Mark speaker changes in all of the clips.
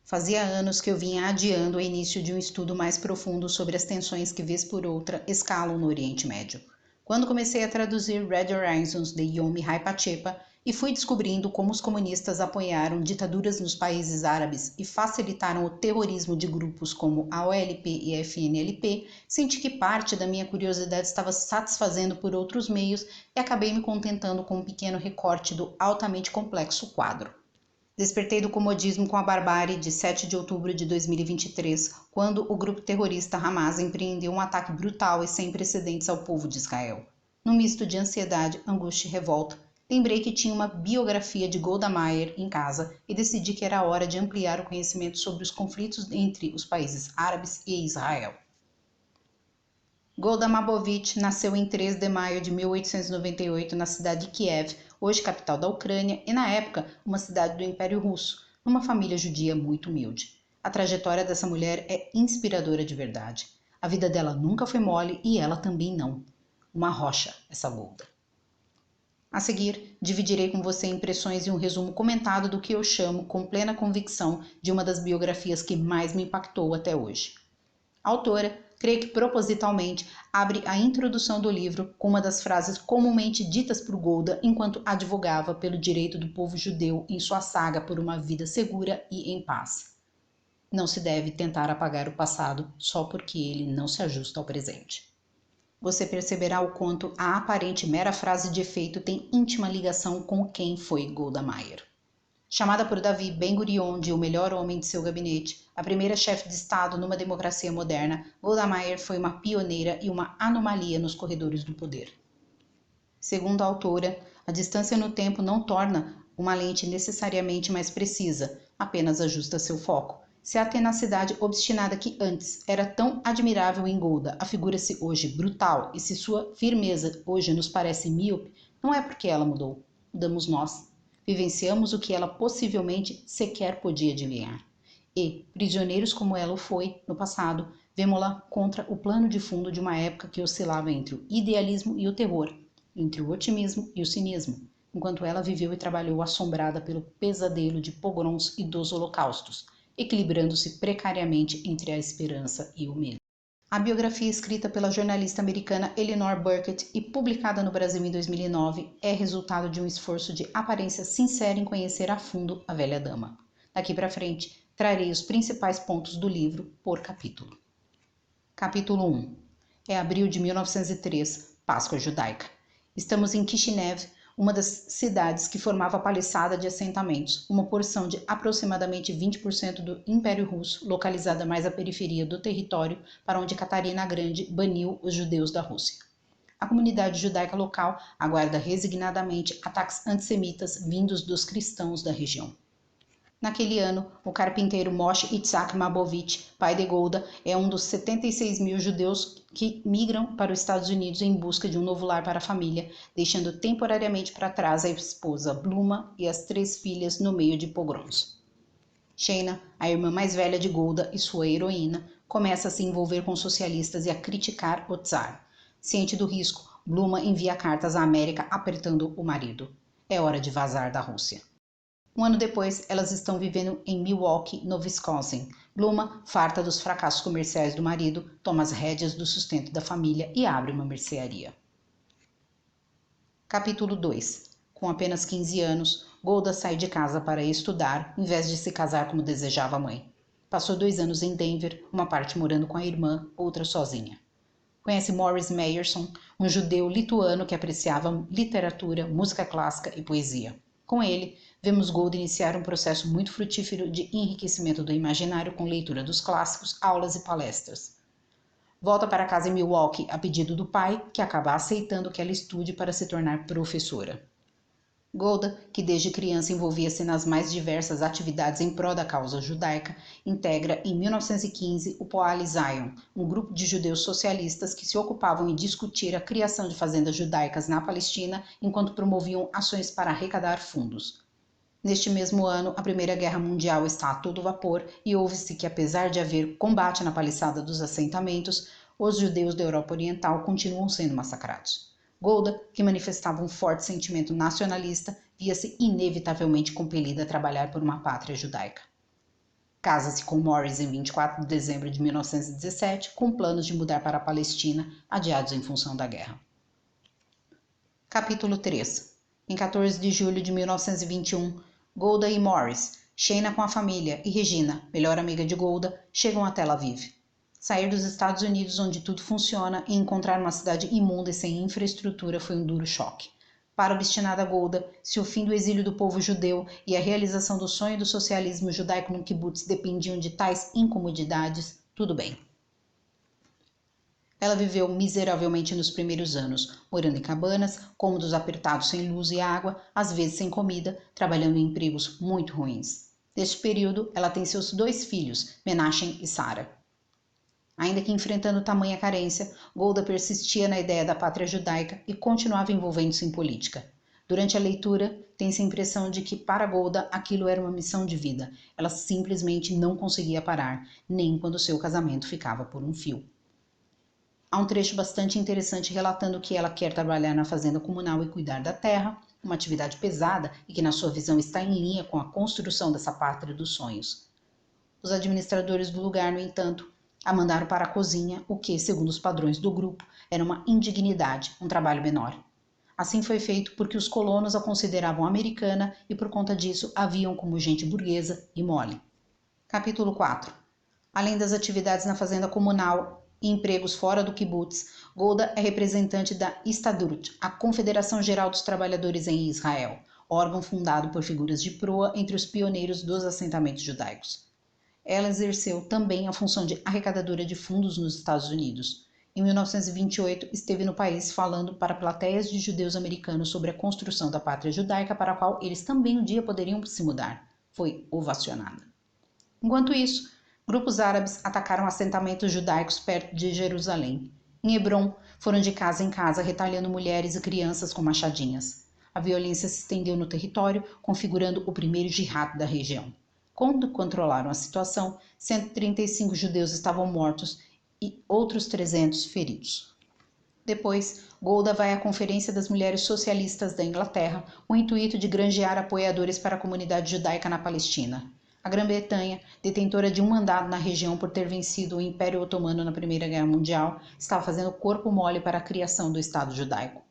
Speaker 1: Fazia anos que eu vinha adiando o início de um estudo mais profundo sobre as tensões que, vez por outra, escalam no Oriente Médio. Quando comecei a traduzir Red Horizons de Yomi Haipachepa e fui descobrindo como os comunistas apoiaram ditaduras nos países árabes e facilitaram o terrorismo de grupos como a OLP e a FNLP, senti que parte da minha curiosidade estava se satisfazendo por outros meios e acabei me contentando com um pequeno recorte do altamente complexo quadro. Despertei do comodismo com a barbárie de 7 de outubro de 2023, quando o grupo terrorista Hamas empreendeu um ataque brutal e sem precedentes ao povo de Israel. Num misto de ansiedade, angústia e revolta, lembrei que tinha uma biografia de Golda Meir em casa e decidi que era hora de ampliar o conhecimento sobre os conflitos entre os países árabes e Israel. Golda Mabovich nasceu em 3 de maio de 1898 na cidade de Kiev, hoje capital da Ucrânia e, na época, uma cidade do Império Russo, numa família judia muito humilde. A trajetória dessa mulher é inspiradora de verdade. A vida dela nunca foi mole e ela também não. Uma rocha, essa Golda. A seguir, dividirei com você impressões e um resumo comentado do que eu chamo, com plena convicção, de uma das biografias que mais me impactou até hoje. A autora, creio que propositalmente, abre a introdução do livro com uma das frases comumente ditas por Golda enquanto advogava pelo direito do povo judeu em sua saga por uma vida segura e em paz. Não se deve tentar apagar o passado só porque ele não se ajusta ao presente. Você perceberá o quanto a aparente mera frase de efeito tem íntima ligação com quem foi Golda Meir. Chamada por Davi Ben-Gurion de o melhor homem de seu gabinete, a primeira chefe de Estado numa democracia moderna, Golda Meir foi uma pioneira e uma anomalia nos corredores do poder. Segundo a autora, a distância no tempo não torna uma lente necessariamente mais precisa, apenas ajusta seu foco. Se a tenacidade obstinada que antes era tão admirável em Golda afigura-se hoje brutal e se sua firmeza hoje nos parece míope, não é porque ela mudou, mudamos nós. Vivenciamos o que ela possivelmente sequer podia adivinhar. E, prisioneiros como ela o foi no passado, vemo-la contra o plano de fundo de uma época que oscilava entre o idealismo e o terror, entre o otimismo e o cinismo, enquanto ela viveu e trabalhou assombrada pelo pesadelo de pogroms e dos holocaustos, equilibrando-se precariamente entre a esperança e o medo. A biografia escrita pela jornalista americana Eleanor Burkett e publicada no Brasil em 2009 é resultado de um esforço de aparência sincera em conhecer a fundo a velha dama. Daqui para frente, trarei os principais pontos do livro por capítulo. Capítulo 1. É abril de 1903, Páscoa judaica. Estamos em Kishinev, uma das cidades que formava a paliçada de assentamentos, uma porção de aproximadamente 20% do Império Russo, localizada mais à periferia do território para onde Catarina a Grande baniu os judeus da Rússia. A comunidade judaica local aguarda resignadamente ataques antissemitas vindos dos cristãos da região. Naquele ano, o carpinteiro Moshe Itzhak Mabovich, pai de Golda, é um dos 76 mil judeus que migram para os Estados Unidos em busca de um novo lar para a família, deixando temporariamente para trás a esposa Bluma e as 3 filhas no meio de pogroms. Sheina, a irmã mais velha de Golda e sua heroína, começa a se envolver com socialistas e a criticar o Tsar. Ciente do risco, Bluma envia cartas à América apertando o marido. É hora de vazar da Rússia. Um ano depois, elas estão vivendo em Milwaukee, no Wisconsin. Bluma, farta dos fracassos comerciais do marido, toma as rédeas do sustento da família e abre uma mercearia. Capítulo 2. Com apenas 15 anos, Golda sai de casa para estudar, em vez de se casar como desejava a mãe. Passou 2 anos em Denver, uma parte morando com a irmã, outra sozinha. Conhece Morris Meyerson, um judeu lituano que apreciava literatura, música clássica e poesia. Com ele, vemos Golda iniciar um processo muito frutífero de enriquecimento do imaginário com leitura dos clássicos, aulas e palestras. Volta para casa em Milwaukee a pedido do pai, que acaba aceitando que ela estude para se tornar professora. Golda, que desde criança envolvia-se nas mais diversas atividades em prol da causa judaica, integra em 1915 o Poale Zion, um grupo de judeus socialistas que se ocupavam em discutir a criação de fazendas judaicas na Palestina enquanto promoviam ações para arrecadar fundos. Neste mesmo ano, a Primeira Guerra Mundial está a todo vapor e ouve-se que, apesar de haver combate na paliçada dos assentamentos, os judeus da Europa Oriental continuam sendo massacrados. Golda, que manifestava um forte sentimento nacionalista, via-se inevitavelmente compelida a trabalhar por uma pátria judaica. Casa-se com Morris em 24 de dezembro de 1917, com planos de mudar para a Palestina, adiados em função da guerra. Capítulo 3. Em 14 de julho de 1921, Golda e Morris, Shayna com a família e Regina, melhor amiga de Golda, chegam a Tel Aviv. Sair dos Estados Unidos, onde tudo funciona, e encontrar uma cidade imunda e sem infraestrutura foi um duro choque. Para a obstinada Golda, se o fim do exílio do povo judeu e a realização do sonho do socialismo judaico no kibbutz dependiam de tais incomodidades, tudo bem. Ela viveu miseravelmente nos primeiros anos, morando em cabanas, cômodos apertados sem luz e água, às vezes sem comida, trabalhando em empregos muito ruins. Neste período, ela tem seus 2 filhos, Menachem e Sarah. Ainda que enfrentando tamanha carência, Golda persistia na ideia da pátria judaica e continuava envolvendo-se em política. Durante a leitura, tem-se a impressão de que para Golda aquilo era uma missão de vida. Ela simplesmente não conseguia parar, nem quando seu casamento ficava por um fio. Há um trecho bastante interessante relatando que ela quer trabalhar na fazenda comunal e cuidar da terra, uma atividade pesada e que na sua visão está em linha com a construção dessa pátria dos sonhos. Os administradores do lugar, no entanto, a mandaram para a cozinha, o que, segundo os padrões do grupo, era uma indignidade, um trabalho menor. Assim foi feito porque os colonos a consideravam americana e por conta disso a viam como gente burguesa e mole. Capítulo 4. Além das atividades na fazenda comunal e empregos fora do kibbutz, Golda é representante da Histadrut, a Confederação Geral dos Trabalhadores em Israel, órgão fundado por figuras de proa entre os pioneiros dos assentamentos judaicos. Ela exerceu também a função de arrecadadora de fundos nos Estados Unidos. Em 1928, esteve no país falando para plateias de judeus americanos sobre a construção da pátria judaica para a qual eles também um dia poderiam se mudar. Foi ovacionada. Enquanto isso, grupos árabes atacaram assentamentos judaicos perto de Jerusalém. Em Hebron, foram de casa em casa retalhando mulheres e crianças com machadinhas. A violência se estendeu no território, configurando o primeiro jihad da região. Quando controlaram a situação, 135 judeus estavam mortos e outros 300 feridos. Depois, Golda vai à Conferência das Mulheres Socialistas da Inglaterra, com o intuito de granjear apoiadores para a comunidade judaica na Palestina. A Grã-Bretanha, detentora de um mandato na região por ter vencido o Império Otomano na Primeira Guerra Mundial, estava fazendo corpo mole para a criação do Estado judaico.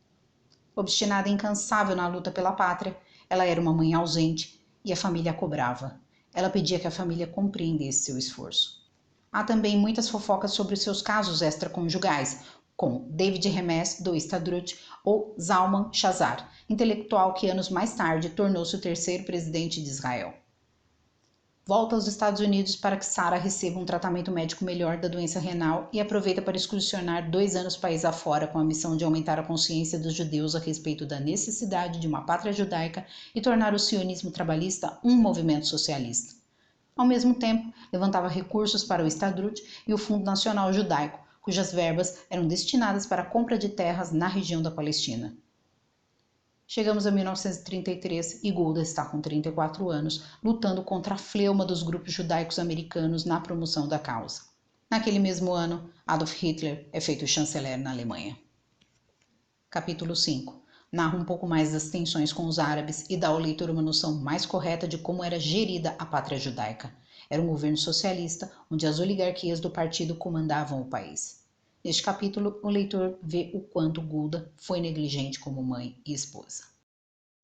Speaker 1: Obstinada e incansável na luta pela pátria, ela era uma mãe ausente e a família a cobrava. Ela pedia que a família compreendesse seu esforço. Há também muitas fofocas sobre seus casos extraconjugais, com David Remes, do Histadrut, ou Zalman Shazar, intelectual que anos mais tarde tornou-se o 3º presidente de Israel. Volta aos Estados Unidos para que Sarah receba um tratamento médico melhor da doença renal e aproveita para excursionar 2 anos país afora com a missão de aumentar a consciência dos judeus a respeito da necessidade de uma pátria judaica e tornar o sionismo trabalhista um movimento socialista. Ao mesmo tempo, levantava recursos para o Histadrut e o Fundo Nacional Judaico, cujas verbas eram destinadas para a compra de terras na região da Palestina. Chegamos a 1933 e Golda está com 34 anos, lutando contra a fleuma dos grupos judaicos americanos na promoção da causa. Naquele mesmo ano, Adolf Hitler é feito chanceler na Alemanha. Capítulo 5. Narra um pouco mais das tensões com os árabes e dá ao leitor uma noção mais correta de como era gerida a pátria judaica. Era um governo socialista, onde as oligarquias do partido comandavam o país. Neste capítulo, o leitor vê o quanto Golda foi negligente como mãe e esposa.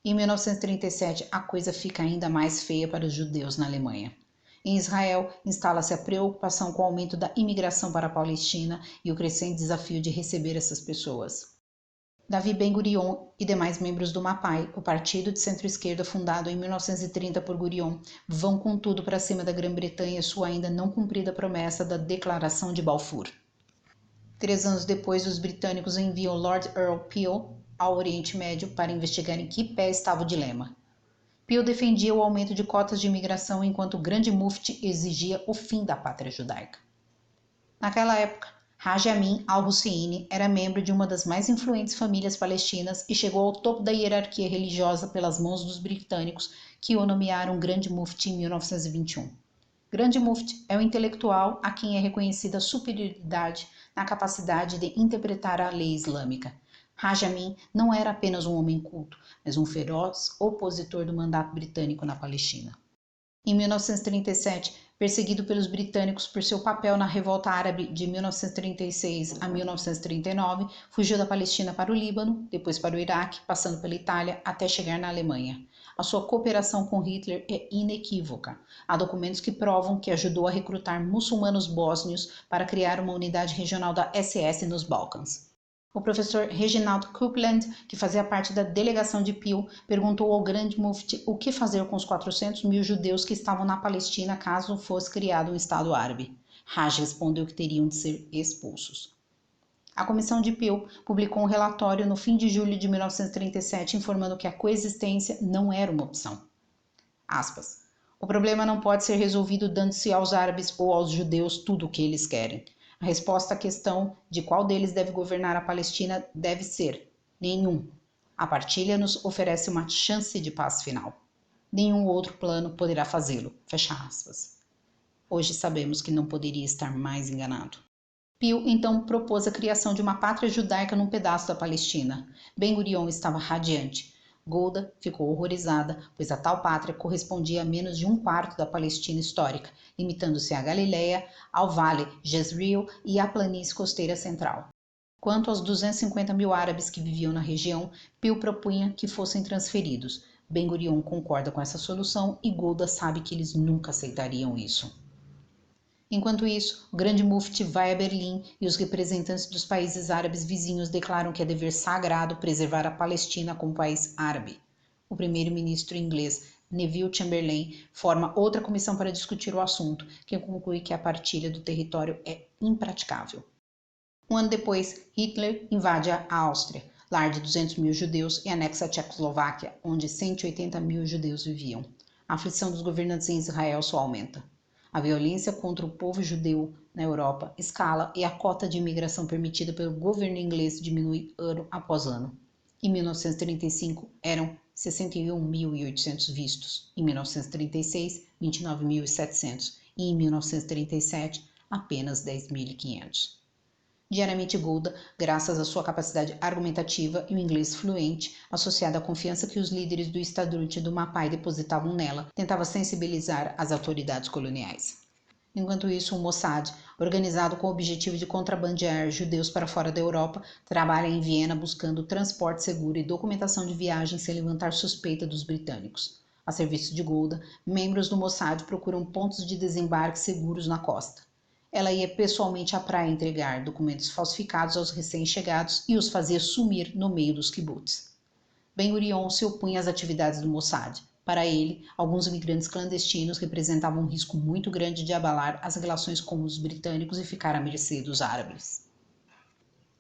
Speaker 1: Em 1937, a coisa fica ainda mais feia para os judeus na Alemanha. Em Israel, instala-se a preocupação com o aumento da imigração para a Palestina e o crescente desafio de receber essas pessoas. Davi Ben-Gurion e demais membros do MAPAI, o partido de centro-esquerda fundado em 1930 por Gurion, vão com tudo para cima da Grã-Bretanha e sua ainda não cumprida promessa da Declaração de Balfour. 3 anos depois, os britânicos enviam Lord Earl Peel ao Oriente Médio para investigar em que pé estava o dilema. Peel defendia o aumento de cotas de imigração enquanto o grande mufti exigia o fim da pátria judaica. Naquela época, Haji Amin al-Husseini era membro de uma das mais influentes famílias palestinas e chegou ao topo da hierarquia religiosa pelas mãos dos britânicos, que o nomearam Grande Mufti em 1921. Grande Mufti é o intelectual a quem é reconhecida a superioridade na capacidade de interpretar a lei islâmica. Haji Amin não era apenas um homem culto, mas um feroz opositor do mandato britânico na Palestina. Em 1937, perseguido pelos britânicos por seu papel na Revolta Árabe de 1936 a 1939, fugiu da Palestina para o Líbano, depois para o Iraque, passando pela Itália, até chegar na Alemanha. A sua cooperação com Hitler é inequívoca. Há documentos que provam que ajudou a recrutar muçulmanos bósnios para criar uma unidade regional da SS nos Balcãs. O professor Reginald Copeland, que fazia parte da delegação de Peel, perguntou ao grande mufti o que fazer com os 400 mil judeus que estavam na Palestina caso fosse criado um Estado árabe. Raj respondeu que teriam de ser expulsos. A comissão de Peel publicou um relatório no fim de julho de 1937 informando que a coexistência não era uma opção. Aspas. O problema não pode ser resolvido dando-se aos árabes ou aos judeus tudo o que eles querem. A resposta à questão de qual deles deve governar a Palestina deve ser nenhum. A partilha nos oferece uma chance de paz final. Nenhum outro plano poderá fazê-lo. Fecha aspas. Hoje sabemos que não poderia estar mais enganado. Peel então propôs a criação de uma pátria judaica num pedaço da Palestina. Ben-Gurion estava radiante. Golda ficou horrorizada, pois a tal pátria correspondia a menos de um quarto da Palestina histórica, limitando-se à Galileia, ao Vale Jezreel e à planície costeira central. Quanto aos 250 mil árabes que viviam na região, Peel propunha que fossem transferidos. Ben-Gurion concorda com essa solução e Golda sabe que eles nunca aceitariam isso. Enquanto isso, o grande mufti vai a Berlim e os representantes dos países árabes vizinhos declaram que é dever sagrado preservar a Palestina como país árabe. O primeiro-ministro inglês Neville Chamberlain forma outra comissão para discutir o assunto, que conclui que a partilha do território é impraticável. Um ano depois, Hitler invade a Áustria, lar de 200 mil judeus, e anexa a Tchecoslováquia, onde 180 mil judeus viviam. A aflição dos governantes em Israel só aumenta. A violência contra o povo judeu na Europa escala e a cota de imigração permitida pelo governo inglês diminui ano após ano. Em 1935, eram 61.800 vistos. Em 1936, 29.700. E em 1937, apenas 10.500. Diariamente Golda, graças à sua capacidade argumentativa e o inglês fluente, associada à confiança que os líderes do Estadrute do Mapai depositavam nela, tentava sensibilizar as autoridades coloniais. Enquanto isso, o Mossad, organizado com o objetivo de contrabandear judeus para fora da Europa, trabalha em Viena buscando transporte seguro e documentação de viagem sem levantar suspeita dos britânicos. A serviço de Golda, membros do Mossad procuram pontos de desembarque seguros na costa. Ela ia pessoalmente à praia entregar documentos falsificados aos recém-chegados e os fazia sumir no meio dos kibbutz. Ben-Gurion se opunha às atividades do Mossad. Para ele, alguns imigrantes clandestinos representavam um risco muito grande de abalar as relações com os britânicos e ficar à mercê dos árabes.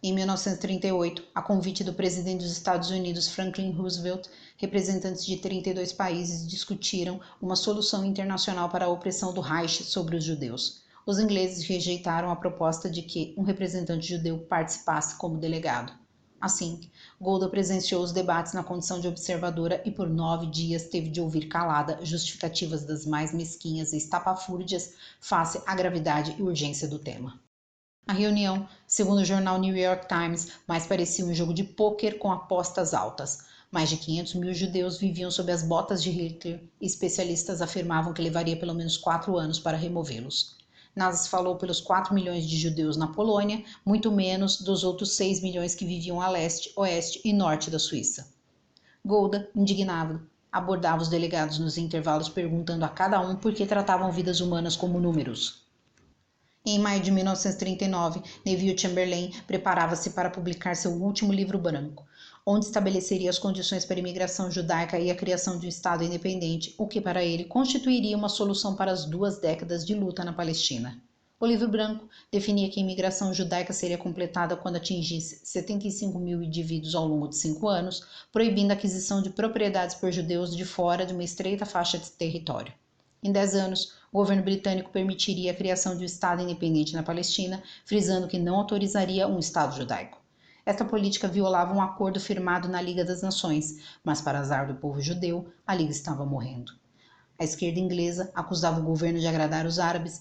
Speaker 1: Em 1938, a convite do presidente dos Estados Unidos Franklin Roosevelt, representantes de 32 países discutiram uma solução internacional para a opressão do Reich sobre os judeus. Os ingleses rejeitaram a proposta de que um representante judeu participasse como delegado. Assim, Golda presenciou os debates na condição de observadora e por 9 dias teve de ouvir calada justificativas das mais mesquinhas e estapafúrdias face à gravidade e urgência do tema. A reunião, segundo o jornal New York Times, mais parecia um jogo de pôquer com apostas altas. Mais de 500 mil judeus viviam sob as botas de Hitler e especialistas afirmavam que levaria pelo menos 4 anos para removê-los. Nada se falou pelos 4 milhões de judeus na Polônia, muito menos dos outros 6 milhões que viviam a leste, oeste e norte da Suíça. Golda, indignado, abordava os delegados nos intervalos perguntando a cada um por que tratavam vidas humanas como números. Em maio de 1939, Neville Chamberlain preparava-se para publicar seu último livro branco, onde estabeleceria as condições para a imigração judaica e a criação de um Estado independente, o que para ele constituiria uma solução para as 2 décadas de luta na Palestina. O livro branco definia que a imigração judaica seria completada quando atingisse 75 mil indivíduos ao longo de 5 anos, proibindo a aquisição de propriedades por judeus de fora de uma estreita faixa de território. Em 10 anos, o governo britânico permitiria a criação de um Estado independente na Palestina, frisando que não autorizaria um Estado judaico. Esta política violava um acordo firmado na Liga das Nações, mas para azar do povo judeu, a Liga estava morrendo. A esquerda inglesa acusava o governo de agradar os árabes.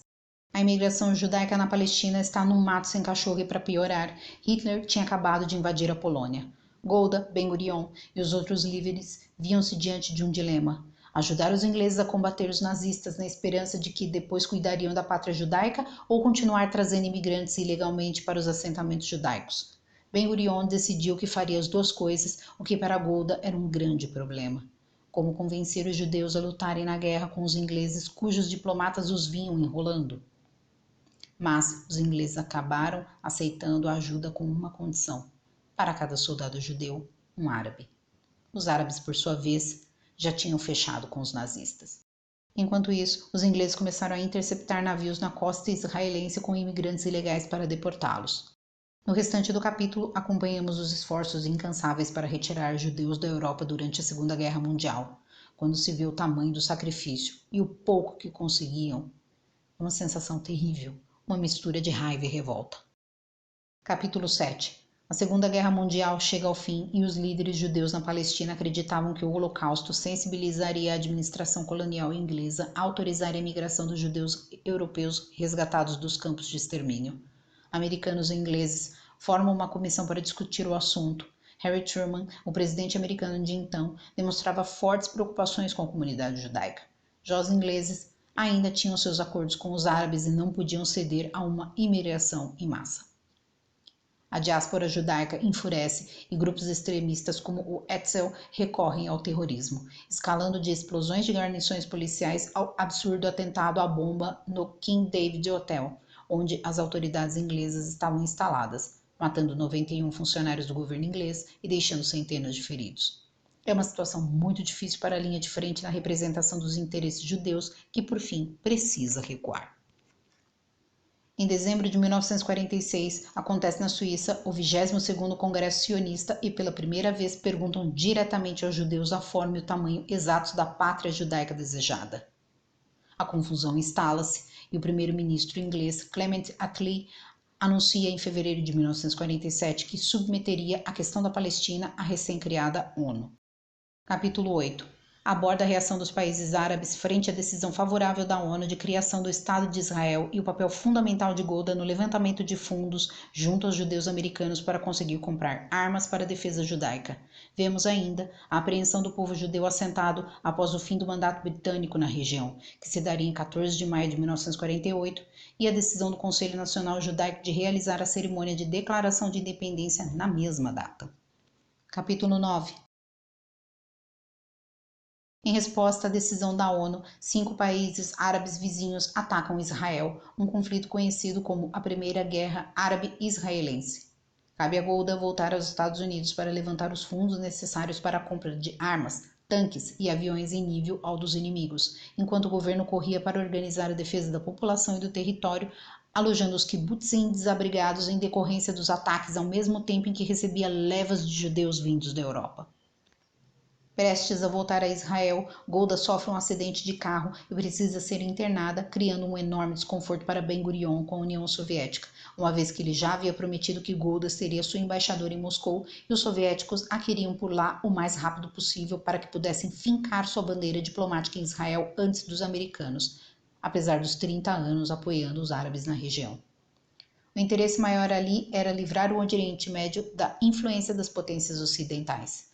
Speaker 1: A imigração judaica na Palestina está num mato sem cachorro e, para piorar, Hitler tinha acabado de invadir a Polônia. Golda, Ben-Gurion e os outros líderes viam-se diante de um dilema. Ajudar os ingleses a combater os nazistas na esperança de que depois cuidariam da pátria judaica ou continuar trazendo imigrantes ilegalmente para os assentamentos judaicos? Ben-Gurion decidiu que faria as duas coisas, o que para Golda era um grande problema. Como convencer os judeus a lutarem na guerra com os ingleses cujos diplomatas os vinham enrolando? Mas os ingleses acabaram aceitando a ajuda com uma condição: para cada soldado judeu, um árabe. Os árabes, por sua vez, já tinham fechado com os nazistas. Enquanto isso, os ingleses começaram a interceptar navios na costa israelense com imigrantes ilegais para deportá-los. No restante do capítulo, acompanhamos os esforços incansáveis para retirar judeus da Europa durante a Segunda Guerra Mundial, quando se vê o tamanho do sacrifício e o pouco que conseguiam. Uma sensação terrível, uma mistura de raiva e revolta. Capítulo 7. A Segunda Guerra Mundial chega ao fim e os líderes judeus na Palestina acreditavam que o Holocausto sensibilizaria a administração colonial inglesa a autorizar a imigração dos judeus europeus resgatados dos campos de extermínio. Americanos e ingleses formam uma comissão para discutir o assunto. Harry Truman, o presidente americano de então, demonstrava fortes preocupações com a comunidade judaica. Já os ingleses ainda tinham seus acordos com os árabes e não podiam ceder a uma imigração em massa. A diáspora judaica enfurece e grupos extremistas como o Etzel recorrem ao terrorismo, escalando de explosões de guarnições policiais ao absurdo atentado à bomba no King David Hotel, onde as autoridades inglesas estavam instaladas, matando 91 funcionários do governo inglês e deixando centenas de feridos. É uma situação muito difícil para a linha de frente na representação dos interesses judeus, que por fim precisa recuar. Em dezembro de 1946, acontece na Suíça o 22º Congresso Sionista e pela primeira vez perguntam diretamente aos judeus a forma e o tamanho exatos da pátria judaica desejada. A confusão instala-se e o primeiro-ministro inglês Clement Attlee anuncia em fevereiro de 1947 que submeteria a questão da Palestina à recém-criada ONU. Capítulo 8. Aborda a reação dos países árabes frente à decisão favorável da ONU de criação do Estado de Israel e o papel fundamental de Golda no levantamento de fundos junto aos judeus americanos para conseguir comprar armas para a defesa judaica. Vemos ainda a apreensão do povo judeu assentado após o fim do mandato britânico na região, que se daria em 14 de maio de 1948, e a decisão do Conselho Nacional Judaico de realizar a cerimônia de declaração de independência na mesma data. Capítulo 9. Em resposta à decisão da ONU, 5 países árabes vizinhos atacam Israel, um conflito conhecido como a Primeira Guerra Árabe-Israelense. Cabe a Golda voltar aos Estados Unidos para levantar os fundos necessários para a compra de armas, tanques e aviões em nível ao dos inimigos, enquanto o governo corria para organizar a defesa da população e do território, alojando os kibbutzim desabrigados em decorrência dos ataques ao mesmo tempo em que recebia levas de judeus vindos da Europa. Prestes a voltar a Israel, Golda sofre um acidente de carro e precisa ser internada, criando um enorme desconforto para Ben-Gurion com a União Soviética, uma vez que ele já havia prometido que Golda seria sua embaixadora em Moscou e os soviéticos a queriam por lá o mais rápido possível para que pudessem fincar sua bandeira diplomática em Israel antes dos americanos, apesar dos 30 anos apoiando os árabes na região. O interesse maior ali era livrar o Oriente Médio da influência das potências ocidentais.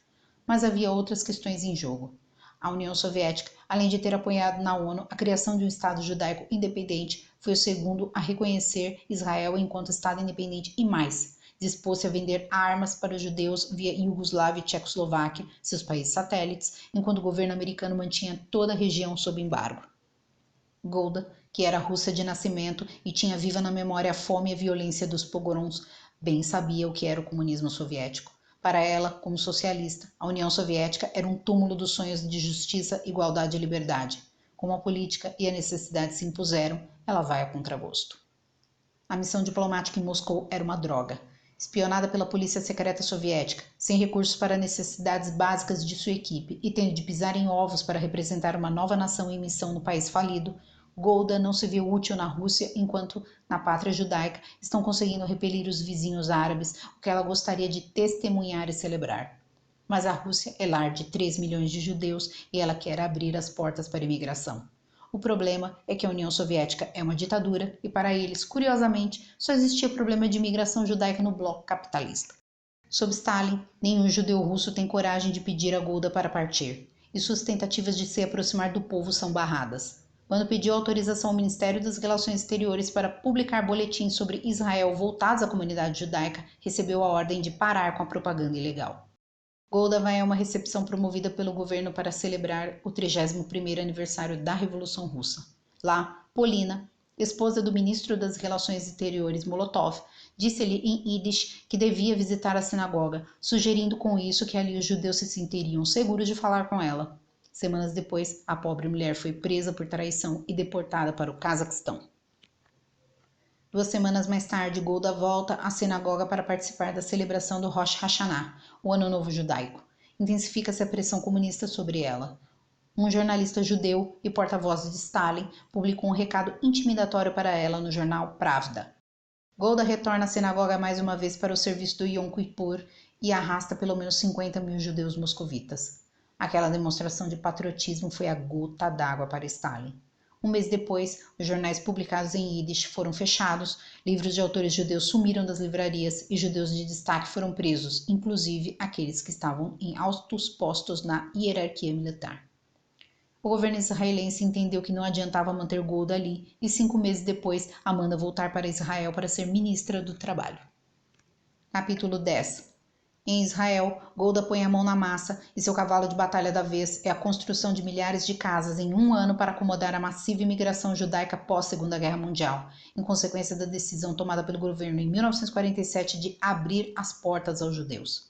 Speaker 1: Mas havia outras questões em jogo. A União Soviética, além de ter apoiado na ONU a criação de um Estado judaico independente, foi o segundo a reconhecer Israel enquanto Estado independente e mais, dispôs-se a vender armas para os judeus via Iugoslávia e Tchecoslováquia, seus países satélites, enquanto o governo americano mantinha toda a região sob embargo. Golda, que era russa de nascimento e tinha viva na memória a fome e a violência dos pogroms, bem sabia o que era o comunismo soviético. Para ela, como socialista, a União Soviética era um túmulo dos sonhos de justiça, igualdade e liberdade. Como a política e a necessidade se impuseram, ela vai a contragosto. A missão diplomática em Moscou era uma droga. Espionada pela polícia secreta soviética, sem recursos para necessidades básicas de sua equipe e tendo de pisar em ovos para representar uma nova nação em missão no país falido, Golda não se viu útil na Rússia enquanto, na pátria judaica, estão conseguindo repelir os vizinhos árabes, o que ela gostaria de testemunhar e celebrar. Mas a Rússia é lar de 3 milhões de judeus e ela quer abrir as portas para a imigração. O problema é que a União Soviética é uma ditadura e, para eles, curiosamente, só existia problema de imigração judaica no bloco capitalista. Sob Stalin, nenhum judeu russo tem coragem de pedir a Golda para partir. e suas tentativas de se aproximar do povo são barradas. Quando pediu autorização ao Ministério das Relações Exteriores para publicar boletins sobre Israel voltados à comunidade judaica, recebeu a ordem de parar com a propaganda ilegal. Golda vai a uma recepção promovida pelo governo para celebrar o 31º aniversário da Revolução Russa. Lá, Polina, esposa do ministro das Relações Exteriores Molotov, disse-lhe em Yiddish que devia visitar a sinagoga, sugerindo com isso que ali os judeus se sentiriam seguros de falar com ela. Semanas depois, a pobre mulher foi presa por traição e deportada para o Cazaquistão. 2 semanas mais tarde, Golda volta à sinagoga para participar da celebração do Rosh Hashanah, o Ano Novo Judaico. Intensifica-se a pressão comunista sobre ela. Um jornalista judeu e porta-voz de Stalin publicou um recado intimidatório para ela no jornal Pravda. Golda retorna à sinagoga mais uma vez para o serviço do Yom Kippur e arrasta pelo menos 50 mil judeus moscovitas. Aquela demonstração de patriotismo foi a gota d'água para Stalin. Um mês depois, os jornais publicados em Yiddish foram fechados, livros de autores judeus sumiram das livrarias e judeus de destaque foram presos, inclusive aqueles que estavam em altos postos na hierarquia militar. O governo israelense entendeu que não adiantava manter Golda ali e 5 meses depois a manda voltar para Israel para ser ministra do Trabalho. Capítulo 10. Em Israel, Golda põe a mão na massa e seu cavalo de batalha da vez é a construção de milhares de casas em um ano para acomodar a massiva imigração judaica pós-Segunda Guerra Mundial, em consequência da decisão tomada pelo governo em 1947 de abrir as portas aos judeus.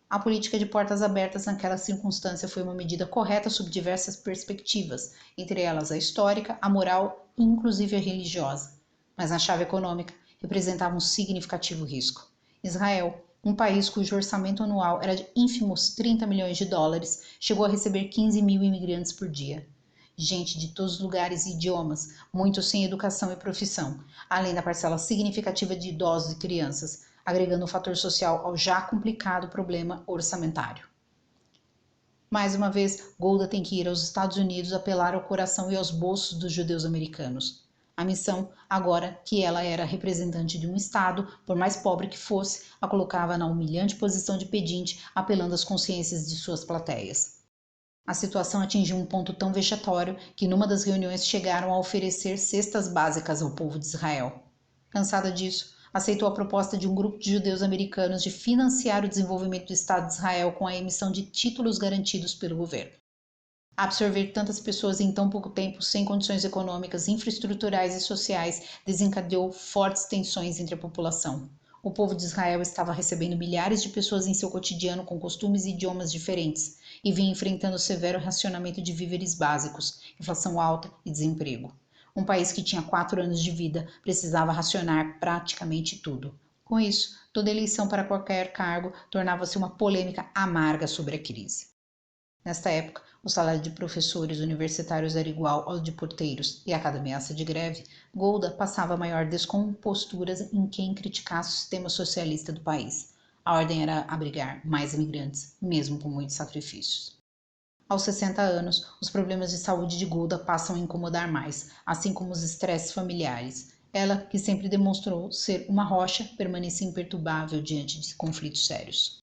Speaker 1: A política de portas abertas naquela circunstância foi uma medida correta sob diversas perspectivas, entre elas a histórica, a moral e inclusive a religiosa. Mas na chave econômica representava um significativo risco. Israel, um país cujo orçamento anual era de ínfimos 30 milhões de dólares, chegou a receber 15 mil imigrantes por dia. Gente de todos os lugares e idiomas, muitos sem educação e profissão, além da parcela significativa de idosos e crianças, agregando um fator social ao já complicado problema orçamentário. Mais uma vez, Golda tem que ir aos Estados Unidos apelar ao coração e aos bolsos dos judeus americanos. A missão, agora que ela era representante de um estado, por mais pobre que fosse, a colocava na humilhante posição de pedinte, apelando às consciências de suas plateias. A situação atingiu um ponto tão vexatório que numa das reuniões chegaram a oferecer cestas básicas ao povo de Israel. Cansada disso, aceitou a proposta de um grupo de judeus americanos de financiar o desenvolvimento do Estado de Israel com a emissão de títulos garantidos pelo governo. Absorver tantas pessoas em tão pouco tempo, sem condições econômicas, infraestruturais e sociais, desencadeou fortes tensões entre a população. O povo de Israel estava recebendo milhares de pessoas em seu cotidiano com costumes e idiomas diferentes e vinha enfrentando severo racionamento de víveres básicos, inflação alta e desemprego. Um país que tinha 4 anos de vida precisava racionar praticamente tudo. Com isso, toda eleição para qualquer cargo tornava-se uma polêmica amarga sobre a crise. Nesta época, o salário de professores universitários era igual ao de porteiros, e a cada ameaça de greve, Golda passava a maior descompostura em quem criticasse o sistema socialista do país. A ordem era abrigar mais imigrantes, mesmo com muitos sacrifícios. Aos 60 anos, os problemas de saúde de Golda passam a incomodar mais, assim como os estresses familiares. Ela, que sempre demonstrou ser uma rocha, permanecia imperturbável diante de conflitos sérios.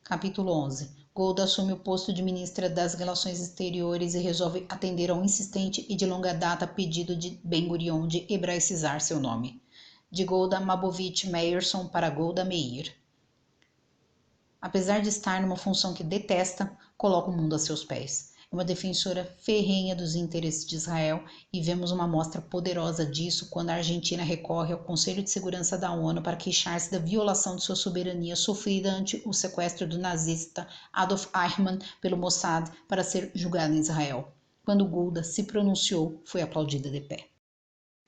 Speaker 1: Capítulo 11. Golda assume o posto de ministra das Relações Exteriores e resolve atender ao insistente e de longa data pedido de Ben-Gurion de hebraicizar seu nome, de Golda Mabovich Meyerson para Golda Meir. Apesar de estar numa função que detesta, coloca o mundo a seus pés. É uma defensora ferrenha dos interesses de Israel e vemos uma mostra poderosa disso quando a Argentina recorre ao Conselho de Segurança da ONU para queixar-se da violação de sua soberania sofrida ante o sequestro do nazista Adolf Eichmann pelo Mossad para ser julgado em Israel. Quando Golda se pronunciou, foi aplaudida de pé.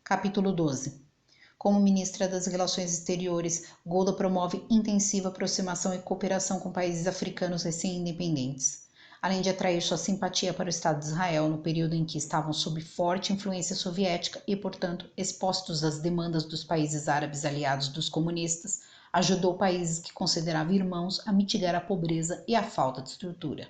Speaker 1: Capítulo 12. Como ministra das Relações Exteriores, Golda promove intensiva aproximação e cooperação com países africanos recém-independentes. Além de atrair sua simpatia para o Estado de Israel no período em que estavam sob forte influência soviética e, portanto, expostos às demandas dos países árabes aliados dos comunistas, ajudou países que considerava irmãos a mitigar a pobreza e a falta de estrutura.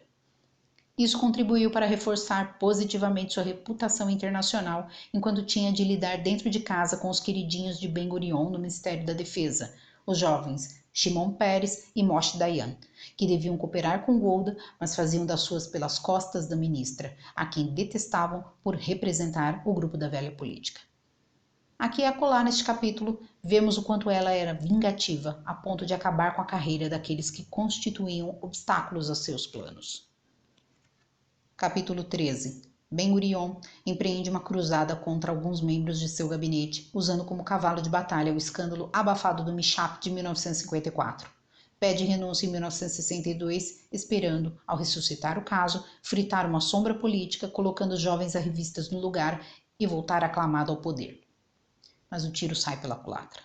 Speaker 1: Isso contribuiu para reforçar positivamente sua reputação internacional enquanto tinha de lidar dentro de casa com os queridinhos de Ben-Gurion no Ministério da Defesa, os jovens Shimon Peres e Moshe Dayan, que deviam cooperar com Golda, mas faziam das suas pelas costas da ministra, a quem detestavam por representar o grupo da velha política. Aqui e acolá neste capítulo, vemos o quanto ela era vingativa, a ponto de acabar com a carreira daqueles que constituíam obstáculos a seus planos. Capítulo 13. Ben-Gurion empreende uma cruzada contra alguns membros de seu gabinete, usando como cavalo de batalha o escândalo abafado do Mishap de 1954. Pede renúncia em 1962, esperando, ao ressuscitar o caso, fritar uma sombra política, colocando os jovens arrivistas no lugar e voltar aclamado ao poder. Mas o tiro sai pela culatra.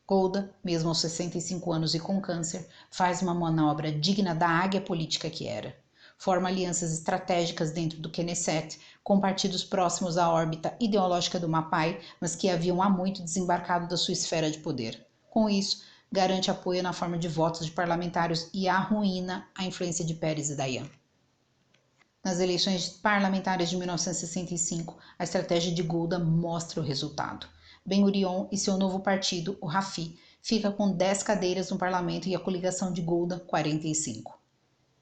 Speaker 1: Golda, mesmo aos 65 anos e com câncer, faz uma manobra digna da águia política que era. Forma alianças estratégicas dentro do Knesset, com partidos próximos à órbita ideológica do Mapai, mas que haviam há muito desembarcado da sua esfera de poder. Com isso, garante apoio na forma de votos de parlamentares e arruína a influência de Peres e Dayan. Nas eleições parlamentares de 1965, a estratégia de Golda mostra o resultado. Ben-Gurion e seu novo partido, o Hafi, fica com 10 cadeiras no parlamento e a coligação de Golda, 45.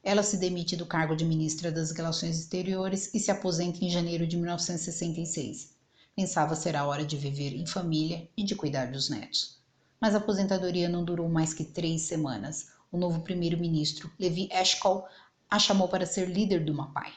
Speaker 1: Ela se demite do cargo de ministra das Relações Exteriores e se aposenta em janeiro de 1966. Pensava ser a hora de viver em família e de cuidar dos netos. Mas a aposentadoria não durou mais que 3 semanas. O novo primeiro-ministro, Levi Eshkol, a chamou para ser líder do Mapai.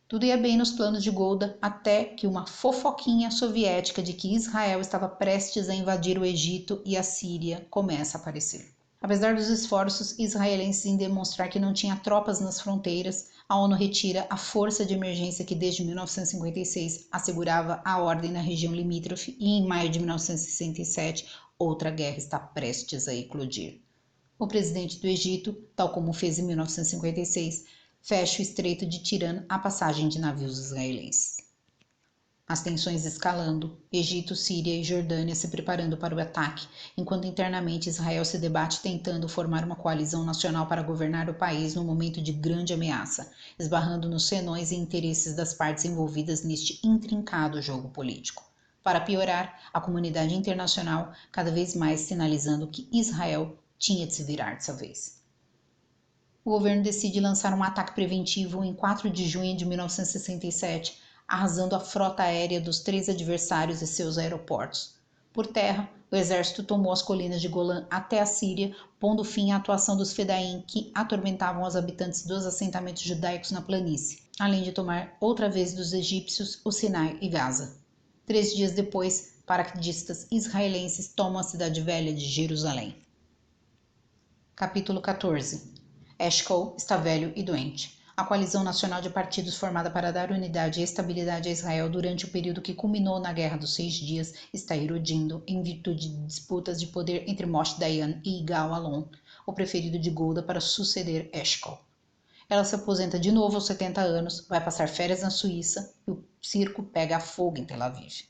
Speaker 1: Tudo ia bem nos planos de Golda até que uma fofoquinha soviética de que Israel estava prestes a invadir o Egito e a Síria começa a aparecer. Apesar dos esforços israelenses em demonstrar que não tinha tropas nas fronteiras, a ONU retira a força de emergência que desde 1956 assegurava a ordem na região limítrofe e em maio de 1967 outra guerra está prestes a eclodir. O presidente do Egito, tal como fez em 1956, fecha o Estreito de Tirã à passagem de navios israelenses. As tensões escalando, Egito, Síria e Jordânia se preparando para o ataque, enquanto internamente Israel se debate tentando formar uma coalizão nacional para governar o país no momento de grande ameaça, esbarrando nos senões e interesses das partes envolvidas neste intrincado jogo político. Para piorar, a comunidade internacional cada vez mais sinalizando que Israel tinha de se virar dessa vez. O governo decide lançar um ataque preventivo em 4 de junho de 1967, arrasando a frota aérea dos 3 adversários e seus aeroportos. Por terra, o exército tomou as colinas de Golã até a Síria, pondo fim à atuação dos Fedaim, que atormentavam os habitantes dos assentamentos judaicos na planície, além de tomar outra vez dos egípcios o Sinai e Gaza. 3 dias depois, paraquedistas israelenses tomam a cidade velha de Jerusalém. Capítulo 14. Eshkol está velho e doente. A coalizão nacional de partidos formada para dar unidade e estabilidade a Israel durante o período que culminou na Guerra dos 6 Dias está erodindo em virtude de disputas de poder entre Moshe Dayan e Yigal Allon, o preferido de Golda para suceder Eshkol. Ela se aposenta de novo aos 70 anos, vai passar férias na Suíça e o circo pega fogo em Tel Aviv.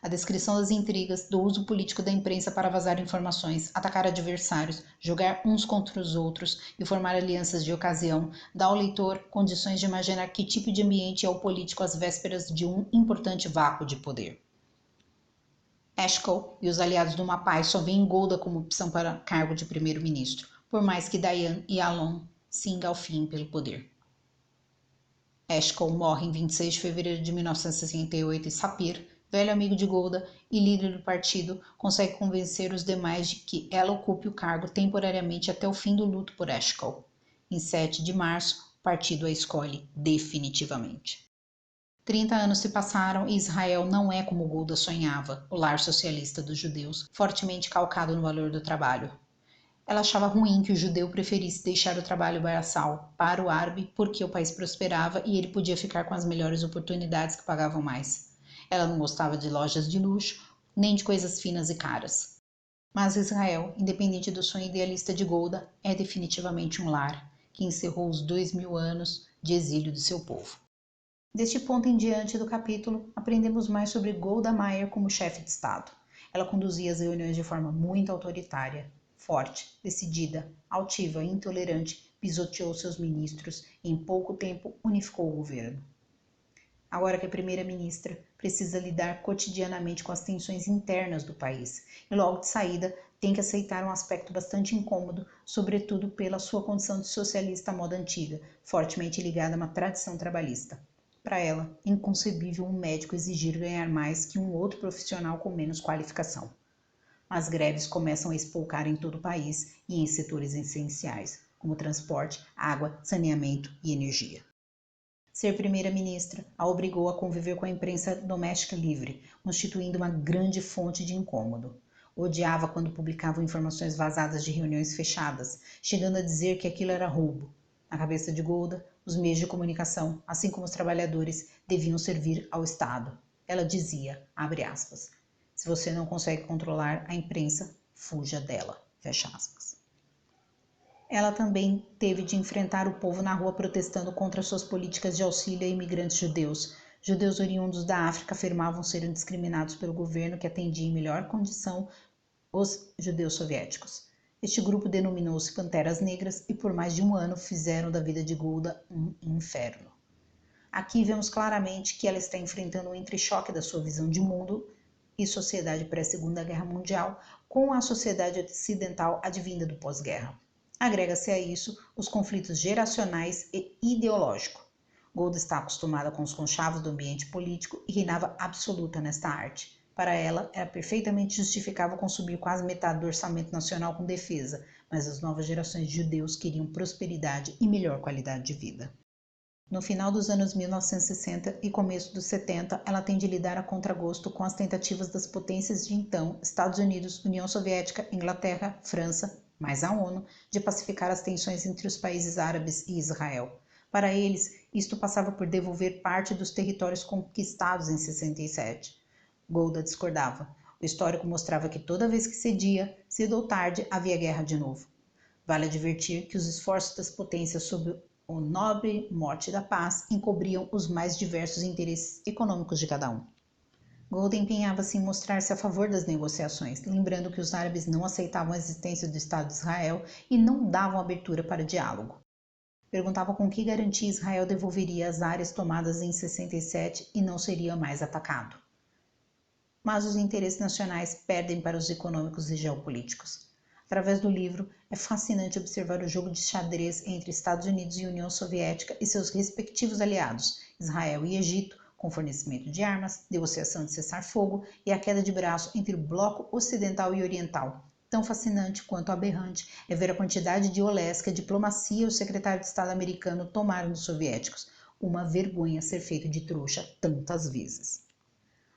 Speaker 1: A descrição das intrigas, do uso político da imprensa para vazar informações, atacar adversários, jogar uns contra os outros e formar alianças de ocasião, dá ao leitor condições de imaginar que tipo de ambiente é o político às vésperas de um importante vácuo de poder. Eshkol e os aliados do Mapai só veem Golda como opção para cargo de primeiro-ministro, por mais que Dayan e Allon se engalfiem pelo poder. Eshkol morre em 26 de fevereiro de 1968 e Sapir, velho amigo de Golda e líder do partido, consegue convencer os demais de que ela ocupe o cargo temporariamente até o fim do luto por Eshkol. Em 7 de março, o partido a escolhe definitivamente. 30 anos se passaram e Israel não é como Golda sonhava, o lar socialista dos judeus, fortemente calcado no valor do trabalho. Ela achava ruim que o judeu preferisse deixar o trabalho braçal para o árabe porque o país prosperava e ele podia ficar com as melhores oportunidades que pagavam mais. Ela não gostava de lojas de luxo, nem de coisas finas e caras. Mas Israel, independente do sonho idealista de Golda, é definitivamente um lar que encerrou os 2000 anos de exílio do seu povo. Deste ponto em diante do capítulo, aprendemos mais sobre Golda Meir como chefe de Estado. Ela conduzia as reuniões de forma muito autoritária, forte, decidida, altiva e intolerante, pisoteou seus ministros e em pouco tempo unificou o governo. Agora que é primeira-ministra, precisa lidar cotidianamente com as tensões internas do país e logo de saída tem que aceitar um aspecto bastante incômodo, sobretudo pela sua condição de socialista à moda antiga, fortemente ligada a uma tradição trabalhista. Para ela, é inconcebível um médico exigir ganhar mais que um outro profissional com menos qualificação. As greves começam a espolcar em todo o país e em setores essenciais, como transporte, água, saneamento e energia. Ser primeira-ministra a obrigou a conviver com a imprensa doméstica livre, constituindo uma grande fonte de incômodo. Odiava quando publicavam informações vazadas de reuniões fechadas, chegando a dizer que aquilo era roubo. Na cabeça de Golda, os meios de comunicação, assim como os trabalhadores, deviam servir ao Estado. Ela dizia, abre aspas, se você não consegue controlar a imprensa, fuja dela, fecha aspas. Ela também teve de enfrentar o povo na rua protestando contra suas políticas de auxílio a imigrantes judeus. Judeus oriundos da África afirmavam serem discriminados pelo governo que atendia em melhor condição os judeus soviéticos. Este grupo denominou-se Panteras Negras e por mais de um ano fizeram da vida de Golda um inferno. Aqui vemos claramente que ela está enfrentando um entrechoque da sua visão de mundo e sociedade pré-Segunda Guerra Mundial com a sociedade ocidental advinda do pós-guerra. Agrega-se a isso os conflitos geracionais e ideológicos. Golda está acostumada com os conchavos do ambiente político e reinava absoluta nesta arte. Para ela, era perfeitamente justificável consumir quase metade do orçamento nacional com defesa, mas as novas gerações de judeus queriam prosperidade e melhor qualidade de vida. No final dos anos 1960 e começo dos 70, ela tem de lidar a contragosto com as tentativas das potências de então, Estados Unidos, União Soviética, Inglaterra, França, mais a ONU, de pacificar as tensões entre os países árabes e Israel. Para eles, isto passava por devolver parte dos territórios conquistados em 67. Golda discordava. O histórico mostrava que toda vez que cedia, cedo ou tarde, havia guerra de novo. Vale advertir que os esforços das potências sob o nobre mote da paz encobriam os mais diversos interesses econômicos de cada um. Golda empenhava-se em mostrar-se a favor das negociações, lembrando que os árabes não aceitavam a existência do Estado de Israel e não davam abertura para diálogo. Perguntava com que garantia Israel devolveria as áreas tomadas em 67 e não seria mais atacado. Mas os interesses nacionais perdem para os econômicos e geopolíticos. Através do livro, é fascinante observar o jogo de xadrez entre Estados Unidos e União Soviética e seus respectivos aliados, Israel e Egito, com fornecimento de armas, negociação de cessar-fogo e a queda de braço entre o bloco ocidental e oriental. Tão fascinante quanto aberrante é ver a quantidade de olés que a diplomacia e o secretário de Estado americano tomaram dos soviéticos. Uma vergonha ser feito de trouxa tantas vezes.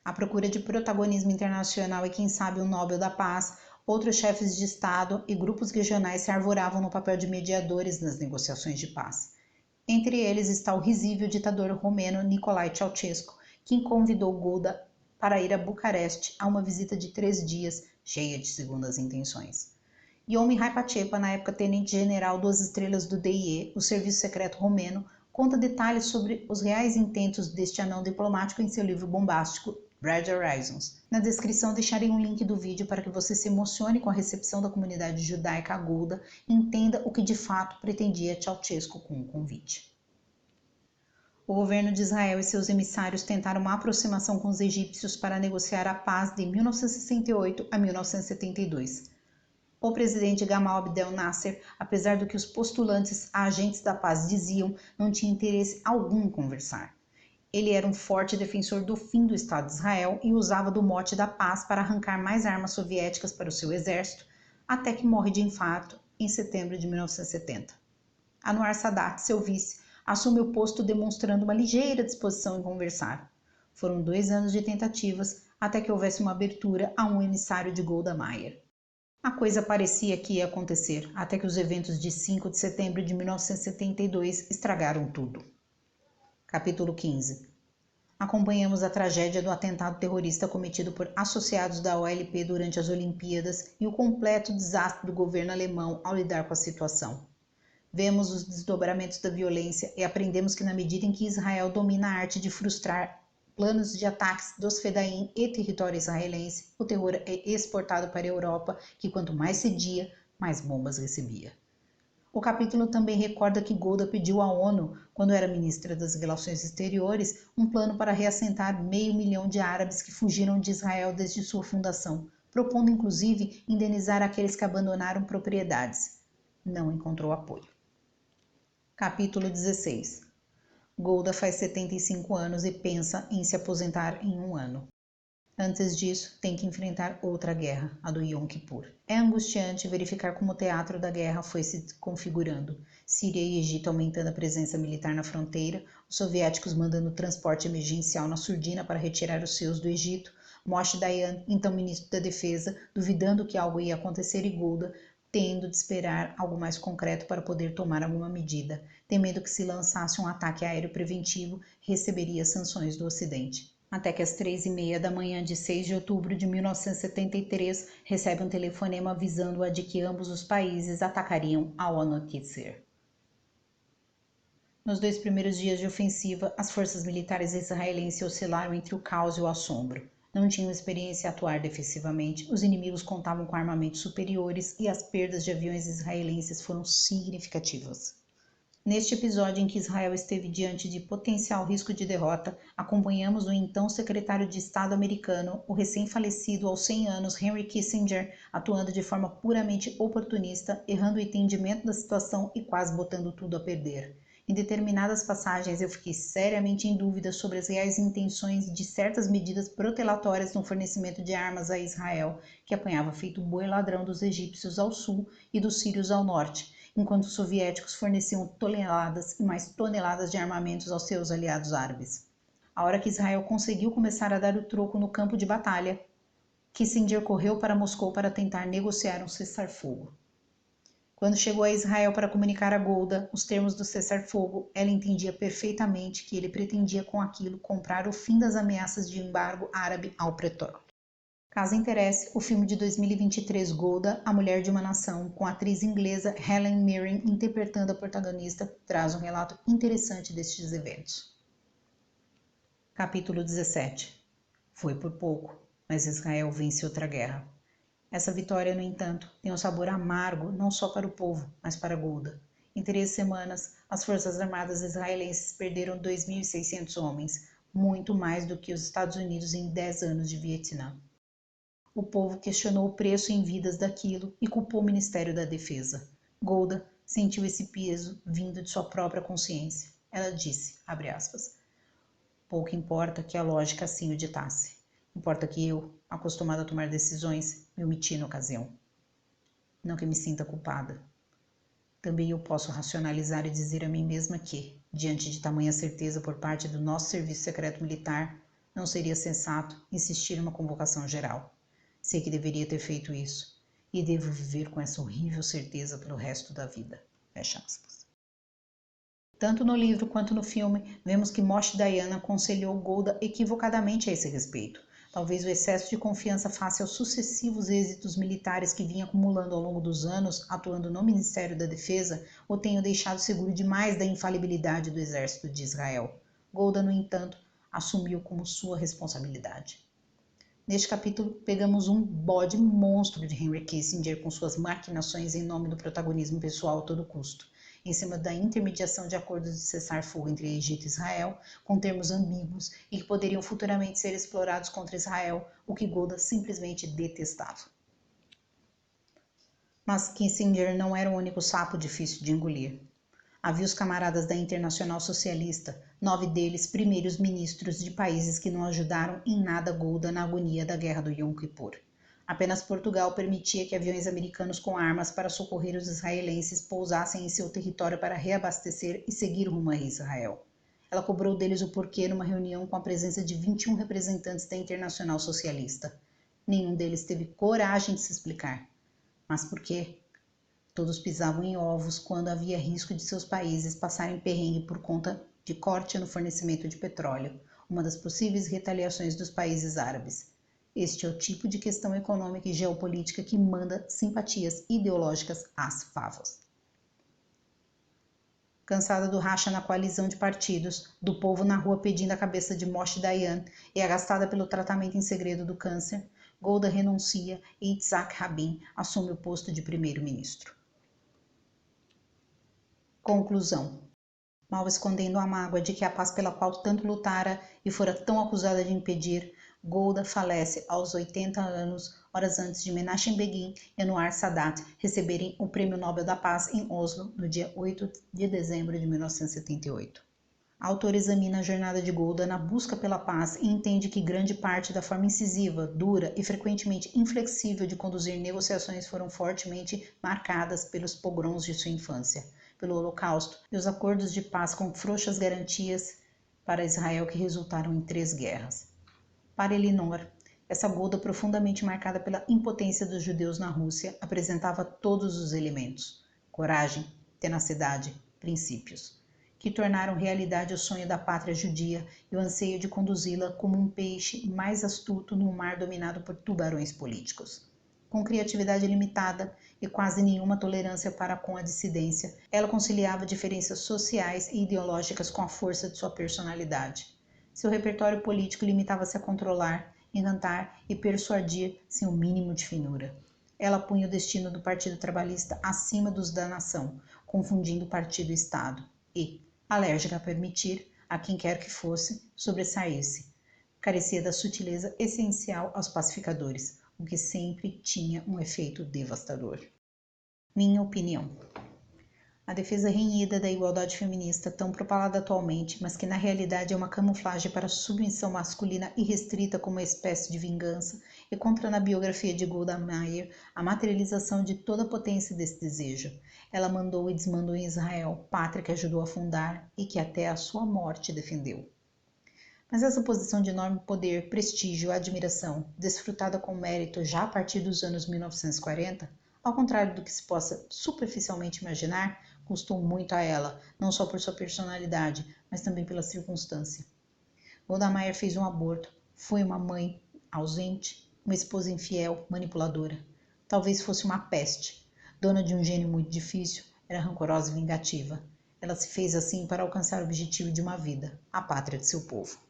Speaker 1: À procura de protagonismo internacional e quem sabe o Nobel da Paz, outros chefes de Estado e grupos regionais se arvoravam no papel de mediadores nas negociações de paz. Entre eles está o risível ditador romeno Nicolae Ceausescu, que convidou Golda para ir a Bucareste a uma visita de 3 dias, cheia de segundas intenções. Iomi Pacepa, na época tenente-general 2 estrelas do DIE, o serviço secreto romeno, conta detalhes sobre os reais intentos deste anão diplomático em seu livro bombástico Red Horizons. Na descrição deixarei um link do vídeo para que você se emocione com a recepção da comunidade judaica a Golda e entenda o que de fato pretendia Ceausescu com o convite. O governo de Israel e seus emissários tentaram uma aproximação com os egípcios para negociar a paz de 1968 a 1972. O presidente Gamal Abdel Nasser, apesar do que os postulantes a agentes da paz diziam, não tinha interesse algum em conversar. Ele era um forte defensor do fim do Estado de Israel e usava do mote da paz para arrancar mais armas soviéticas para o seu exército, até que morre de infarto em setembro de 1970. Anwar Sadat, seu vice, assume o posto demonstrando uma ligeira disposição em conversar. Foram 2 anos de tentativas até que houvesse uma abertura a um emissário de Golda Meir. A coisa parecia que ia acontecer, até que os eventos de 5 de setembro de 1972 estragaram tudo. Capítulo 15. Acompanhamos a tragédia do atentado terrorista cometido por associados da OLP durante as Olimpíadas e o completo desastre do governo alemão ao lidar com a situação. Vemos os desdobramentos da violência e aprendemos que na medida em que Israel domina a arte de frustrar planos de ataques dos Fedaim e território israelense, o terror é exportado para a Europa, que quanto mais cedia, mais bombas recebia. O capítulo também recorda que Golda pediu à ONU, quando era ministra das Relações Exteriores, um plano para reassentar 500.000 de árabes que fugiram de Israel desde sua fundação, propondo inclusive indenizar aqueles que abandonaram propriedades. Não encontrou apoio. Capítulo 16. Golda faz 75 anos e pensa em se aposentar em um ano. Antes disso, tem que enfrentar outra guerra, a do Yom Kippur. É angustiante verificar como o teatro da guerra foi se configurando. Síria e Egito aumentando a presença militar na fronteira, os soviéticos mandando transporte emergencial na surdina para retirar os seus do Egito, Moshe Dayan, então ministro da Defesa, duvidando que algo ia acontecer e Golda tendo de esperar algo mais concreto para poder tomar alguma medida, temendo que se lançasse um ataque aéreo preventivo, receberia sanções do Ocidente. Até que às 3h30 da manhã de 6 de outubro de 1973, recebe um telefonema avisando-a de que ambos os países atacariam ao anoitecer. Nos 2 primeiros dias de ofensiva, as forças militares israelenses oscilaram entre o caos e o assombro. Não tinham experiência em atuar defensivamente, os inimigos contavam com armamentos superiores e as perdas de aviões israelenses foram significativas. Neste episódio em que Israel esteve diante de potencial risco de derrota, acompanhamos o então secretário de Estado americano, o recém-falecido aos 100 anos Henry Kissinger, atuando de forma puramente oportunista, errando o entendimento da situação e quase botando tudo a perder. Em determinadas passagens eu fiquei seriamente em dúvida sobre as reais intenções de certas medidas protelatórias no fornecimento de armas a Israel, que apanhava feito boi ladrão dos egípcios ao sul e dos sírios ao norte, enquanto os soviéticos forneciam toneladas e mais toneladas de armamentos aos seus aliados árabes. A hora que Israel conseguiu começar a dar o troco no campo de batalha, Kissinger correu para Moscou para tentar negociar um cessar-fogo. Quando chegou a Israel para comunicar a Golda os termos do cessar-fogo, ela entendia perfeitamente que ele pretendia com aquilo comprar o fim das ameaças de embargo árabe ao petróleo. Caso interesse, o filme de 2023 Golda, A Mulher de uma Nação, com a atriz inglesa Helen Mirren interpretando a protagonista, traz um relato interessante destes eventos. Capítulo 17. Foi por pouco, mas Israel vence outra guerra. Essa vitória, no entanto, tem um sabor amargo não só para o povo, mas para Golda. Em 3 semanas, as Forças Armadas israelenses perderam 2.600 homens, muito mais do que os Estados Unidos em 10 anos de Vietnã. O povo questionou o preço em vidas daquilo e culpou o Ministério da Defesa. Golda sentiu esse peso vindo de sua própria consciência. Ela disse, abre aspas, pouco importa que a lógica assim o ditasse. Importa que eu, acostumada a tomar decisões, me omiti na ocasião. Não que me sinta culpada. Também eu posso racionalizar e dizer a mim mesma que, diante de tamanha certeza por parte do nosso serviço secreto militar, não seria sensato insistir em uma convocação geral. Sei que deveria ter feito isso, e devo viver com essa horrível certeza pelo resto da vida. Fecha aspas. Tanto no livro quanto no filme, vemos que Moshe Dayan aconselhou Golda equivocadamente a esse respeito. Talvez o excesso de confiança face aos sucessivos êxitos militares que vinha acumulando ao longo dos anos, atuando no Ministério da Defesa, o tenha deixado seguro demais da infalibilidade do exército de Israel. Golda, no entanto, assumiu como sua responsabilidade. Neste capítulo, pegamos um bode monstro de Henry Kissinger com suas maquinações em nome do protagonismo pessoal a todo custo, em cima da intermediação de acordos de cessar-fogo entre Egito e Israel, com termos ambíguos e que poderiam futuramente ser explorados contra Israel, o que Golda simplesmente detestava. Mas Kissinger não era o único sapo difícil de engolir. Havia os camaradas da Internacional Socialista, 9 deles primeiros ministros de países que não ajudaram em nada Golda na agonia da guerra do Yom Kippur. Apenas Portugal permitia que aviões americanos com armas para socorrer os israelenses pousassem em seu território para reabastecer e seguir rumo a Israel. Ela cobrou deles o porquê numa reunião com a presença de 21 representantes da Internacional Socialista. Nenhum deles teve coragem de se explicar. Mas por quê? Todos pisavam em ovos quando havia risco de seus países passarem perrengue por conta de corte no fornecimento de petróleo, uma das possíveis retaliações dos países árabes. Este é o tipo de questão econômica e geopolítica que manda simpatias ideológicas às favas. Cansada do racha na coalizão de partidos, do povo na rua pedindo a cabeça de Moshe Dayan e agastada pelo tratamento em segredo do câncer, Golda renuncia e Yitzhak Rabin assume o posto de primeiro-ministro. Conclusão. Mal escondendo a mágoa de que a paz pela qual tanto lutara e fora tão acusada de impedir, Golda falece aos 80 anos, horas antes de Menachem Begin e Anwar Sadat receberem o Prêmio Nobel da Paz em Oslo, no dia 8 de dezembro de 1978. A autora examina a jornada de Golda na busca pela paz e entende que grande parte da forma incisiva, dura e frequentemente inflexível de conduzir negociações foram fortemente marcadas pelos pogroms de sua infância, pelo Holocausto e os acordos de paz com frouxas garantias para Israel que resultaram em 3 guerras. Para Elinor, essa Golda profundamente marcada pela impotência dos judeus na Rússia apresentava todos os elementos: coragem, tenacidade, princípios, que tornaram realidade o sonho da pátria judia e o anseio de conduzi-la como um peixe mais astuto num mar dominado por tubarões políticos. Com criatividade limitada e quase nenhuma tolerância para com a dissidência, ela conciliava diferenças sociais e ideológicas com a força de sua personalidade. Seu repertório político limitava-se a controlar, encantar e persuadir sem o mínimo de finura. Ela punha o destino do Partido Trabalhista acima dos da nação, confundindo partido e Estado, e, alérgica a permitir, a quem quer que fosse, sobressair-se. Carecia da sutileza essencial aos pacificadores, o que sempre tinha um efeito devastador. Minha opinião. A defesa renhida da igualdade feminista, tão propalada atualmente, mas que na realidade é uma camuflagem para a submissão masculina irrestrita como uma espécie de vingança, e contra na biografia de Golda Meir a materialização de toda a potência desse desejo. Ela mandou e desmandou em Israel, pátria que ajudou a fundar e que até a sua morte defendeu. Mas essa posição de enorme poder, prestígio, admiração, desfrutada com mérito já a partir dos anos 1940, ao contrário do que se possa superficialmente imaginar, custou muito a ela, não só por sua personalidade, mas também pela circunstância. Golda Meir fez um aborto, foi uma mãe ausente, uma esposa infiel, manipuladora. Talvez fosse uma peste. Dona de um gênio muito difícil, era rancorosa e vingativa. Ela se fez assim para alcançar o objetivo de uma vida, a pátria de seu povo.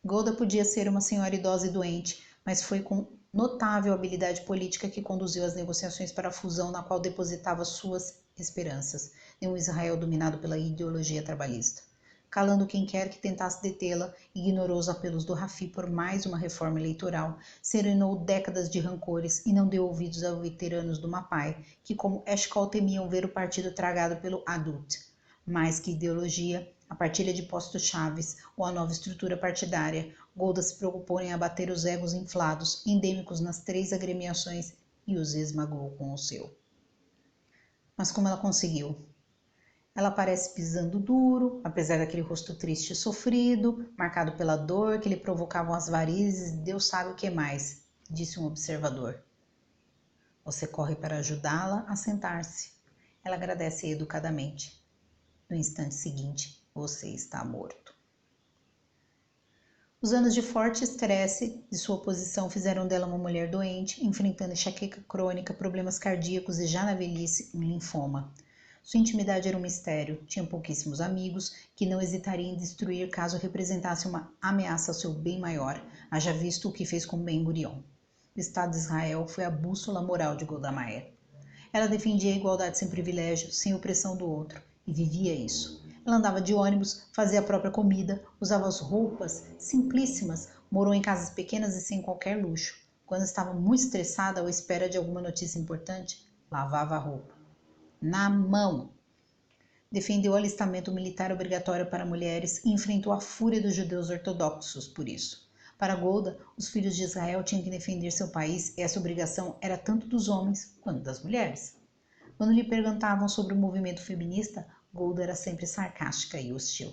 Speaker 1: Golda podia ser uma senhora idosa e doente, mas foi com notável habilidade política que conduziu as negociações para a fusão na qual depositava suas esperanças, em um Israel dominado pela ideologia trabalhista. Calando quem quer que tentasse detê-la, ignorou os apelos do Rafi por mais uma reforma eleitoral, serenou décadas de rancores e não deu ouvidos aos veteranos do Mapai, que como Eshkol temiam ver o partido tragado pelo Adut. Mais que ideologia, a partilha de postos chaves ou a nova estrutura partidária, Golda se preocupou em abater os egos inflados, endêmicos nas 3 agremiações, e os esmagou com o seu. Mas como ela conseguiu? Ela parece pisando duro, apesar daquele rosto triste e sofrido, marcado pela dor que lhe provocavam as varizes, Deus sabe o que mais, disse um observador. Você corre para ajudá-la a sentar-se. Ela agradece educadamente. No instante seguinte, você está morto. Os anos de forte estresse de sua posição fizeram dela uma mulher doente, enfrentando enxaqueca crônica, problemas cardíacos e, já na velhice, um linfoma. Sua intimidade era um mistério, tinha pouquíssimos amigos, que não hesitariam em destruir caso representasse uma ameaça ao seu bem maior, haja visto o que fez com Ben-Gurion. O Estado de Israel foi a bússola moral de Golda Meir. Ela defendia a igualdade sem privilégio, sem opressão do outro, e vivia isso. Ela andava de ônibus, fazia a própria comida, usava as roupas simplíssimas, morou em casas pequenas e sem qualquer luxo. Quando estava muito estressada ou à espera de alguma notícia importante, lavava a roupa. Na mão! Defendeu o alistamento militar obrigatório para mulheres e enfrentou a fúria dos judeus ortodoxos por isso. Para Golda, os filhos de Israel tinham que defender seu país e essa obrigação era tanto dos homens quanto das mulheres. Quando lhe perguntavam sobre o movimento feminista, Golda era sempre sarcástica e hostil.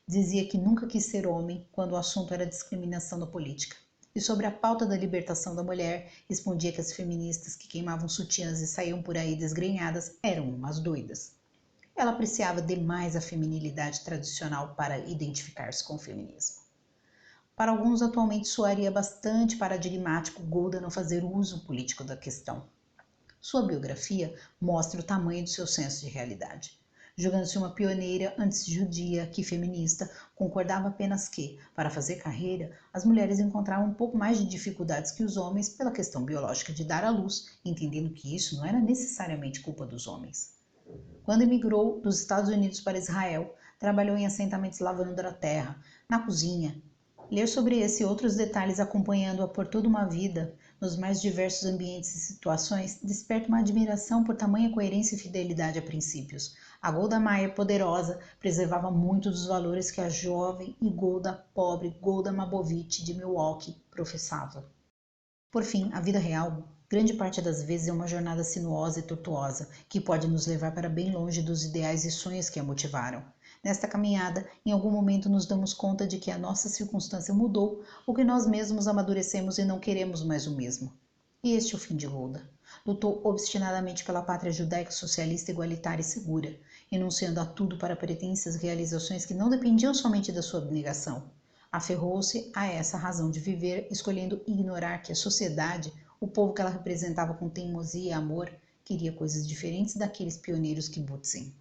Speaker 1: Dizia que nunca quis ser homem quando o assunto era discriminação da política. E sobre a pauta da libertação da mulher, respondia que as feministas que queimavam sutiãs e saíam por aí desgrenhadas eram umas doidas. Ela apreciava demais a feminilidade tradicional para identificar-se com o feminismo. Para alguns, atualmente soaria bastante paradigmático Golda não fazer uso político da questão. Sua biografia mostra o tamanho do seu senso de realidade. Julgando-se uma pioneira antes judia que feminista, concordava apenas que, para fazer carreira, as mulheres encontravam um pouco mais de dificuldades que os homens pela questão biológica de dar à luz, entendendo que isso não era necessariamente culpa dos homens. Quando emigrou dos Estados Unidos para Israel, trabalhou em assentamentos lavando a terra, na cozinha. Ler sobre esse e outros detalhes acompanhando-a por toda uma vida, nos mais diversos ambientes e situações, desperta uma admiração por tamanha coerência e fidelidade a princípios. A Golda Meir, poderosa, preservava muito dos valores que a jovem e pobre Golda Mabovitch de Milwaukee professava. Por fim, a vida real, grande parte das vezes, é uma jornada sinuosa e tortuosa, que pode nos levar para bem longe dos ideais e sonhos que a motivaram. Nesta caminhada, em algum momento nos damos conta de que a nossa circunstância mudou ou que nós mesmos amadurecemos e não queremos mais o mesmo. E este é o fim de Golda. Lutou obstinadamente pela pátria judaica socialista, igualitária e segura, renunciando a tudo para pretensas realizações que não dependiam somente da sua abnegação. Aferrou-se a essa razão de viver, escolhendo ignorar que a sociedade, o povo que ela representava com teimosia e amor, queria coisas diferentes daqueles pioneiros kibbutzim.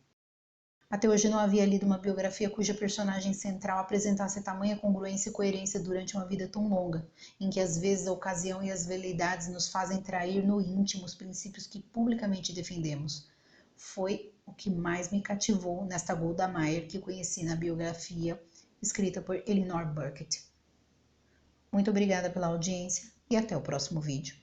Speaker 1: Até hoje não havia lido uma biografia cuja personagem central apresentasse tamanha congruência e coerência durante uma vida tão longa, em que às vezes a ocasião e as veleidades nos fazem trair no íntimo os princípios que publicamente defendemos. Foi o que mais me cativou nesta Golda Meir que conheci na biografia escrita por Elinor Burkett. Muito obrigada pela audiência e até o próximo vídeo.